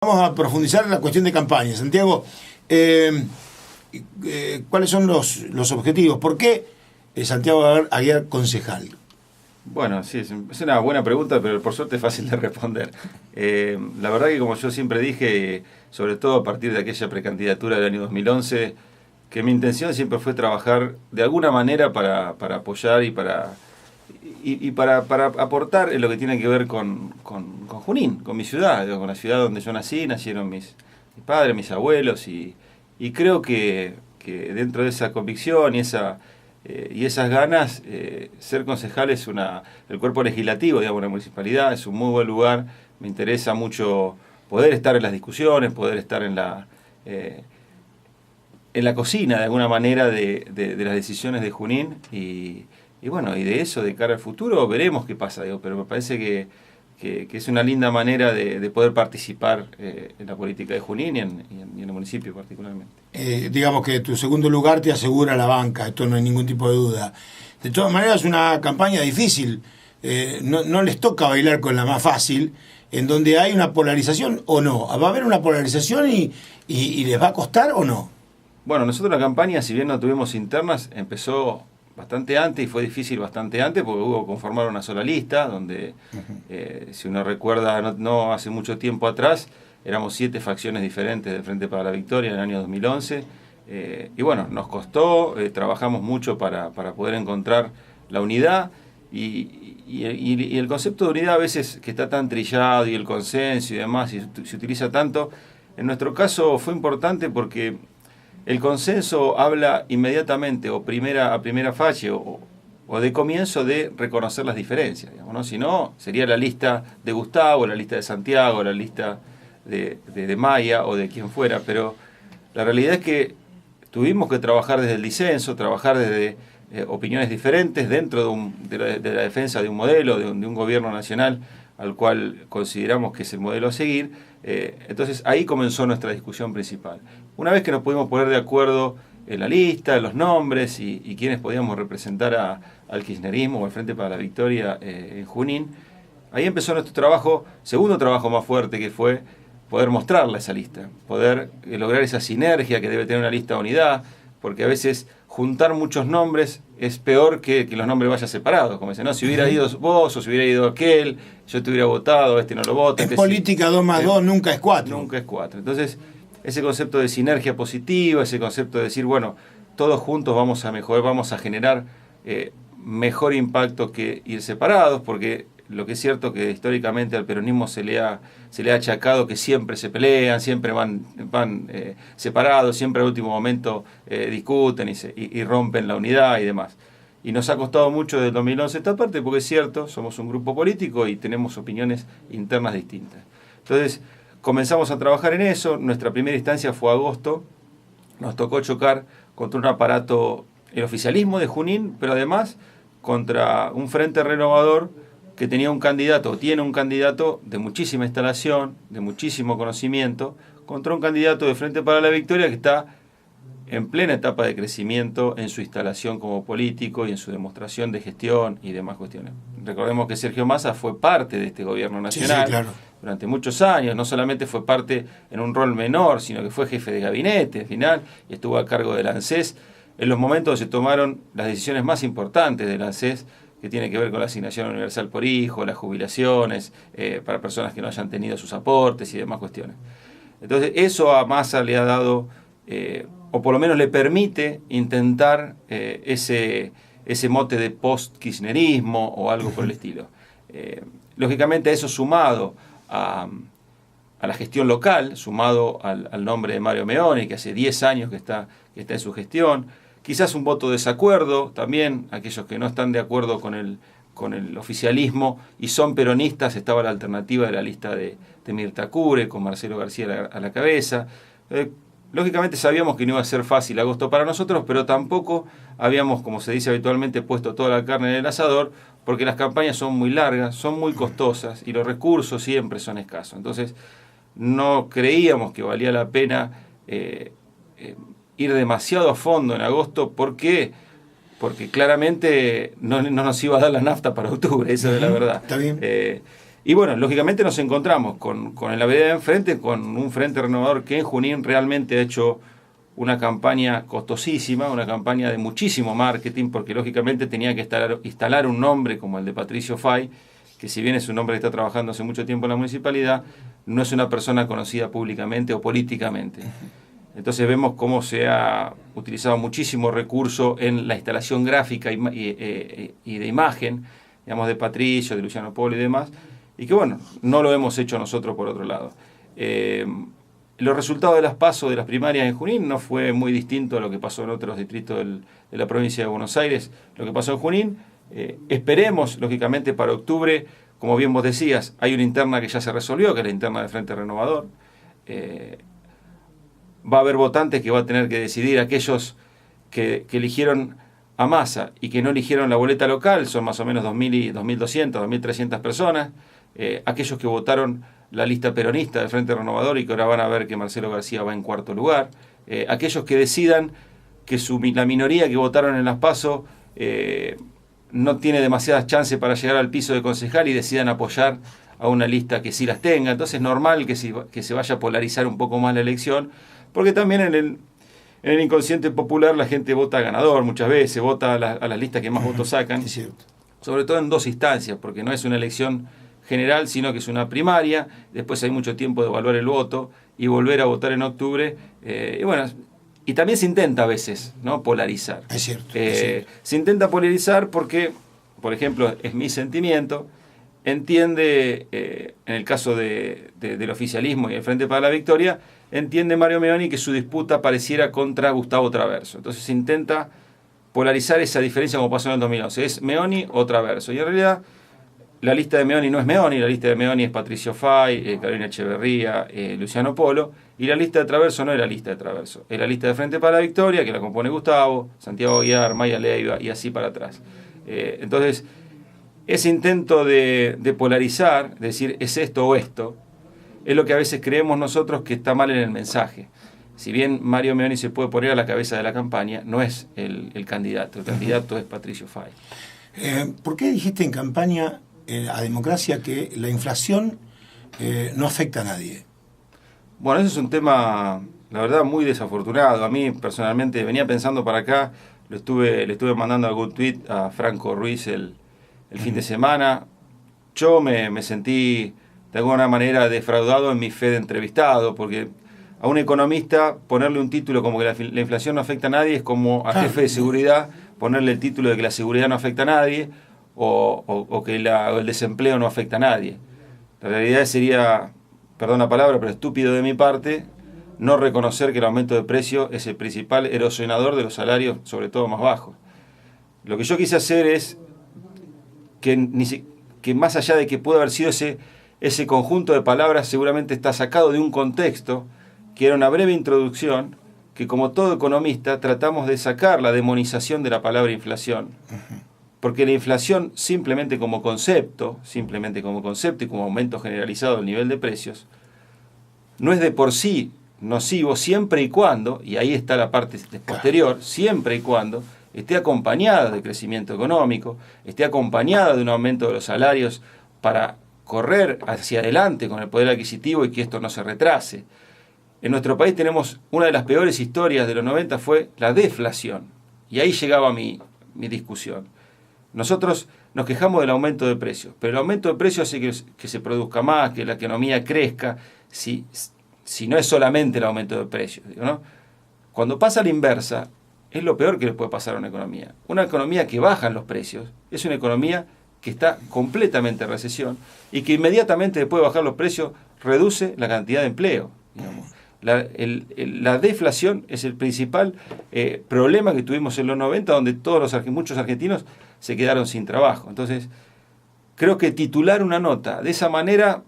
Vamos a profundizar en la cuestión de campaña. Santiago, ¿cuáles son los objetivos? ¿Por qué Santiago Aguiar concejal? Bueno, sí, es una buena pregunta, pero por suerte es fácil de responder. La verdad que como yo siempre dije, sobre todo a partir de aquella precandidatura del año 2011, que mi intención siempre fue trabajar de alguna manera para apoyar y para aportar en lo que tiene que ver con Junín, con mi ciudad, con la ciudad donde yo nací, nacieron mis padres, mis abuelos, y creo que dentro de esa convicción y esas ganas, ser concejal es el cuerpo legislativo, digamos, de la municipalidad, es un muy buen lugar. Me interesa mucho poder estar en las discusiones, poder estar en la cocina, de alguna manera, de las decisiones de Junín, y bueno, y de eso, de cara al futuro, veremos qué pasa, digo, pero me parece que es una linda manera de poder participar en la política de Junín y en el municipio particularmente. Digamos que tu segundo lugar te asegura la banca, esto no hay ningún tipo de duda. De todas maneras, es una campaña difícil, no les toca bailar con la más fácil, en donde hay una polarización o no. ¿Va a haber una polarización y les va a costar o no? Bueno, nosotros la campaña, si bien no tuvimos internas, empezó bastante antes y fue difícil bastante antes porque hubo que conformar una sola lista donde, si uno recuerda, no hace mucho tiempo atrás, éramos 7 facciones diferentes del Frente para la Victoria en el año 2011, y bueno, nos costó, trabajamos mucho para poder encontrar la unidad y el concepto de unidad a veces que está tan trillado y el consenso y demás y se utiliza tanto, en nuestro caso fue importante porque el consenso habla inmediatamente a primera fase o de comienzo de reconocer las diferencias, digamos, ¿no? Si no, sería la lista de Gustavo, la lista de Santiago, la lista de Maya o de quien fuera, pero la realidad es que tuvimos que trabajar desde el disenso, trabajar desde opiniones diferentes dentro de la defensa de un modelo, de un gobierno nacional al cual consideramos que es el modelo a seguir. Entonces ahí comenzó nuestra discusión principal. Una vez que nos pudimos poner de acuerdo en la lista, en los nombres y quiénes podíamos representar al kirchnerismo o al Frente para la Victoria en Junín, ahí empezó nuestro trabajo, segundo trabajo más fuerte, que fue poder mostrarla esa lista, poder lograr esa sinergia que debe tener una lista de unidad, porque a veces juntar muchos nombres es peor que los nombres vayan separados, como dicen, ¿no? Si hubiera ido vos o si hubiera ido aquel, yo te hubiera votado, este no lo vota. En política 2 más 2 nunca es 4. Nunca es 4. Entonces, ese concepto de sinergia positiva, ese concepto de decir, bueno, todos juntos vamos a mejorar, vamos a generar mejor impacto que ir separados, porque lo que es cierto que históricamente al peronismo se le ha achacado que siempre se pelean, siempre van separados, siempre al último momento discuten y rompen la unidad y demás. Y nos ha costado mucho desde el 2011 esta parte, porque es cierto, somos un grupo político y tenemos opiniones internas distintas. Entonces, comenzamos a trabajar en eso. Nuestra primera instancia fue agosto. Nos tocó chocar contra un aparato, el oficialismo de Junín, pero además contra un frente renovador que tenía un candidato, o tiene un candidato de muchísima instalación, de muchísimo conocimiento, contra un candidato de Frente para la Victoria que está en plena etapa de crecimiento en su instalación como político y en su demostración de gestión y demás cuestiones. Recordemos que Sergio Massa fue parte de este gobierno nacional, sí, claro, durante muchos años, no solamente fue parte en un rol menor, sino que fue jefe de gabinete al final y estuvo a cargo del ANSES en los momentos donde se tomaron las decisiones más importantes del ANSES, que tiene que ver con la asignación universal por hijo, las jubilaciones, para personas que no hayan tenido sus aportes y demás cuestiones. Entonces, eso a Massa le ha dado, o por lo menos le permite intentar ese mote de post-kirchnerismo o algo por el estilo. Lógicamente, eso sumado a la gestión local, sumado al nombre de Mario Meoni, que hace 10 años que está en su gestión, quizás un voto de desacuerdo, también aquellos que no están de acuerdo con el oficialismo y son peronistas, estaba la alternativa de la lista de Mirta Cure, con Marcelo García a la cabeza. Lógicamente sabíamos que no iba a ser fácil agosto para nosotros, pero tampoco habíamos, como se dice habitualmente, puesto toda la carne en el asador, porque las campañas son muy largas, son muy costosas y los recursos siempre son escasos. Entonces no creíamos que valía la pena ir demasiado a fondo en agosto. ¿Por qué? Porque claramente no nos iba a dar la nafta para octubre, eso es la verdad. Está bien. Y bueno, lógicamente nos encontramos con en la vereda de enfrente, con un Frente Renovador que en Junín realmente ha hecho una campaña costosísima, una campaña de muchísimo marketing, porque lógicamente tenía que instalar un nombre como el de Patricio Fay, que si bien es un hombre que está trabajando hace mucho tiempo en la municipalidad, no es una persona conocida públicamente o políticamente. Entonces vemos cómo se ha utilizado muchísimo recurso en la instalación gráfica y de imagen, digamos, de Patricio, de Luciano Polo y demás, y que bueno, no lo hemos hecho nosotros por otro lado. Los resultados de las PASO de las primarias en Junín no fue muy distinto a lo que pasó en otros distritos de la provincia de Buenos Aires, lo que pasó en Junín. Esperemos, lógicamente, para octubre, como bien vos decías, hay una interna que ya se resolvió, que es la interna del Frente Renovador. Va a haber votantes que va a tener que decidir, aquellos que eligieron a Massa y que no eligieron la boleta local, son más o menos 2.200, 2.300 personas. Aquellos que votaron la lista peronista del Frente Renovador y que ahora van a ver que Marcelo García va en cuarto lugar. Aquellos que decidan que la minoría que votaron en las PASO no tiene demasiadas chances para llegar al piso de concejal y decidan apoyar a una lista que sí las tenga. Entonces es normal que se vaya a polarizar un poco más la elección, porque también en el inconsciente popular la gente vota ganador muchas veces, vota a las listas que más votos sacan. Es cierto. Sobre todo en dos instancias, porque no es una elección general, sino que es una primaria, después hay mucho tiempo de evaluar el voto y volver a votar en octubre. Y bueno, y también se intenta a veces, ¿no?, polarizar. Es cierto, se intenta polarizar porque, por ejemplo, es mi sentimiento, entiende, en el caso del oficialismo y el Frente para la Victoria, entiende Mario Meoni que su disputa pareciera contra Gustavo Traverso. Entonces se intenta polarizar esa diferencia como pasó en el 2011. Es Meoni o Traverso. Y en realidad la lista de Meoni no es Meoni, la lista de Meoni es Patricio Fay, Carolina Echeverría, Luciano Polo, y la lista de Traverso no es la lista de Traverso, es la lista de Frente para la Victoria, que la compone Gustavo, Santiago Aguiar, Maya Leiva y así para atrás. Entonces, ese intento de polarizar, decir es esto o esto, es lo que a veces creemos nosotros que está mal en el mensaje. Si bien Mario Meoni se puede poner a la cabeza de la campaña, no es el candidato, el candidato es Patricio Fay. ¿Por qué dijiste en campaña a Democracia que la inflación no afecta a nadie? Bueno, ese es un tema, la verdad, muy desafortunado. A mí, personalmente, venía pensando para acá, le estuve mandando algún tuit a Franco Ruiz el fin de semana. Yo me sentí, de alguna manera, defraudado en mi fe de entrevistado, porque a un economista ponerle un título como que la inflación no afecta a nadie es como a jefe de seguridad ponerle el título de que la seguridad no afecta a nadie, o que el desempleo no afecta a nadie. La realidad sería, perdón la palabra, pero estúpido de mi parte, no reconocer que el aumento de precio es el principal erosionador de los salarios, sobre todo más bajos. Lo que yo quise hacer es que más allá de que pueda haber sido ese conjunto de palabras, seguramente está sacado de un contexto, que era una breve introducción, que como todo economista tratamos de sacar la demonización de la palabra inflación. Porque la inflación simplemente como concepto y como aumento generalizado del nivel de precios, no es de por sí nocivo siempre y cuando, y ahí está la parte posterior, siempre y cuando esté acompañada de crecimiento económico, esté acompañada de un aumento de los salarios para correr hacia adelante con el poder adquisitivo y que esto no se retrase. En nuestro país tenemos una de las peores historias de los 90 fue la deflación, y ahí llegaba mi discusión. Nosotros nos quejamos del aumento de precios, pero el aumento de precios hace que se produzca más, que la economía crezca, si no es solamente el aumento de precios, ¿no? Cuando pasa a la inversa, es lo peor que le puede pasar a una economía. Una economía que baja los precios es una economía que está completamente en recesión y que inmediatamente después de bajar los precios reduce la cantidad de empleo, digamos. La deflación es el principal problema que tuvimos en los 90, donde muchos argentinos se quedaron sin trabajo. Entonces, creo que titular una nota de esa manera,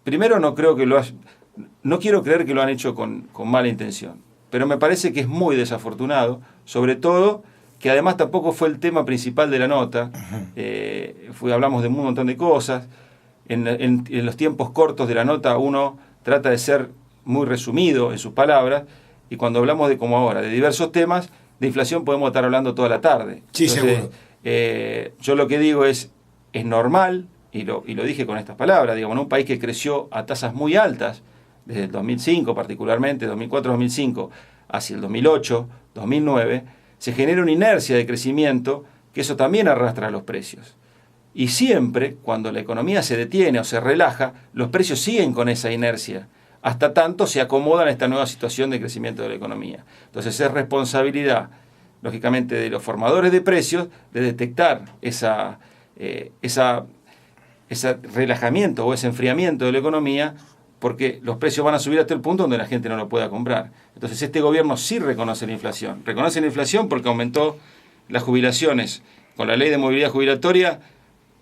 primero no quiero creer que lo han hecho con mala intención, pero me parece que es muy desafortunado, sobre todo que además tampoco fue el tema principal de la nota. Hablamos de un montón de cosas. En los tiempos cortos de la nota uno trata de ser muy resumido en sus palabras, y cuando hablamos de, como ahora, de diversos temas, de inflación podemos estar hablando toda la tarde. Sí, entonces, seguro. Yo lo que digo es normal y lo dije con estas palabras, digamos, en un país que creció a tasas muy altas, desde el 2005 particularmente, 2004-2005, hacia el 2008-2009, se genera una inercia de crecimiento que eso también arrastra a los precios. Y siempre, cuando la economía se detiene o se relaja, los precios siguen con esa inercia, hasta tanto se acomodan a esta nueva situación de crecimiento de la economía. Entonces es responsabilidad, lógicamente, de los formadores de precios de detectar ese relajamiento o ese enfriamiento de la economía, porque los precios van a subir hasta el punto donde la gente no lo pueda comprar. Entonces este gobierno sí reconoce la inflación. Reconoce la inflación porque aumentó las jubilaciones con la ley de movilidad jubilatoria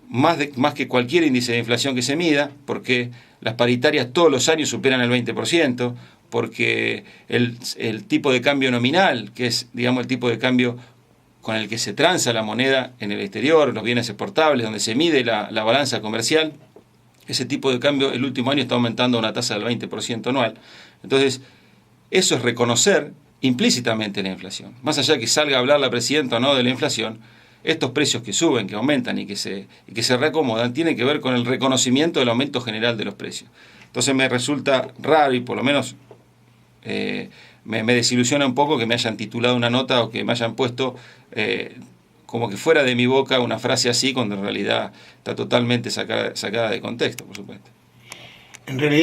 más que cualquier índice de inflación que se mida, porque las paritarias todos los años superan el 20%, porque el tipo de cambio nominal, que es, digamos, el tipo de cambio con el que se transa la moneda en el exterior, los bienes exportables, donde se mide la balanza comercial, ese tipo de cambio el último año está aumentando a una tasa del 20% anual. Entonces, eso es reconocer implícitamente la inflación. Más allá de que salga a hablar la presidenta o no de la inflación, estos precios que suben, que aumentan y que se reacomodan, tienen que ver con el reconocimiento del aumento general de los precios. Entonces me resulta raro y por lo menos me desilusiona un poco que me hayan titulado una nota o que me hayan puesto como que fuera de mi boca una frase así, cuando en realidad está totalmente sacada de contexto, por supuesto. En realidad